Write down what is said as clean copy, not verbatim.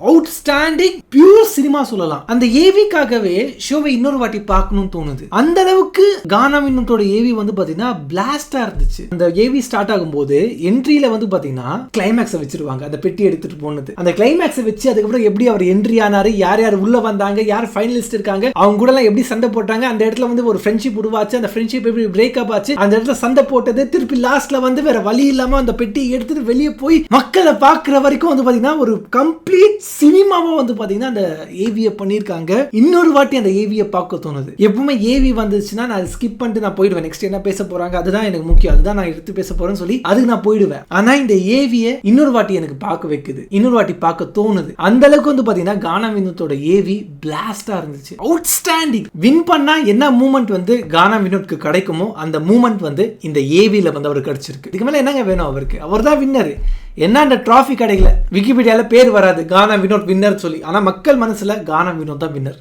Outstanding pure cinema சொல்லலாம். அந்த ஏவிக்காகவே ஷோவை இன்னொரு வாட்டி பார்க்கணும்னு தோணுது. அந்த அளவுக்கு கானா வினோத்தோட ஏவி வந்து பாத்தீங்கன்னா பிளாஸ்டா இருந்துச்சு. அந்த ஏவி ஸ்டார்ட் ஆகும்போது என்ட்ரியில வந்து பாத்தீங்கன்னா கிளைமேக்ஸை வச்சிருவாங்க. அந்த பெட்டி எடுத்துட்டு போனது அந்த கிளைமேக்ஸை வச்சு அதுக்கப்புறம் எப்படி அவர் என்ட்ரி ஆனாரு, யார் யார் உள்ள வந்தாங்க, யார் ஃபைனலிஸ்ட் இருக்காங்க, அவங்க கூட எல்லாம் எப்படி சண்டை போட்டாங்க, அந்த இடத்துல வந்து ஒரு ஃப்ரெண்ட்ஷிப் உருவாச்சு, அந்த ஃப்ரெண்ட்ஷிப் எப்படி பிரேக்கப் ஆச்சு, அந்த இடத்துல சண்டை போட்டது, திருப்பி லாஸ்ட்ல வந்து வேற வழி இல்லாம அந்த பெட்டியை எடுத்துட்டு வெளியே போய் மக்களை பார்க்கிற வரைக்கும் வந்து பாத்தீங்கன்னா ஒரு கம்ப்ளீட் சினிமாவா வந்து பாத்தீங்கன்னா அந்த ஏவியை பண்ணிருக்காங்க. இன்னொரு வாட்டி அந்த ஏவியை பார்க்க தோணுது. எப்பவுமே ஏவி வந்துச்சுன்னா நான் ஸ்கிப் பண்ணிட்டு நான் போயிடுவேன். நெக்ஸ்ட் என்ன பேச போறாங்க அதுதான் எனக்கு முக்கியம், அதுதான் நான் எடுத்து பேச போறேன்னு சொல்லி அதுக்கு நான் போயிடுவேன். ஆனா இந்த ஏவியை இன்னொரு வாட்டி எனக்கு பார்க்க வைக்குது, இன்னொரு வாட்டி பார்க்க தோணுது. அந்த அளவுக்கு வந்து பாத்தீங்கன்னா கானா வினோத்தோட ஏவி பிளாஸ்டா இருந்துச்சு. அவுட்ஸ்டாண்டிங். வின் பண்ணா என்ன மூமெண்ட் வந்து கானா வினோத்க்கு கிடைக்குமோ அந்த மூமெண்ட் வந்து இந்த ஏவில வந்து அவருக்கு கிடைச்சிருக்கு. இதுக்கு மேல என்னங்க வேணும் அவருக்கு? அவர் தான் வின்னர். என்ன அந்த டிராஃபி கிடைக்கல, விக்கிபீடியால பேர் வராது கானா வினோத் வின்னர் சொல்லி, ஆனா மக்கள் மனசுல கானா வினோத் தான் வின்னர்.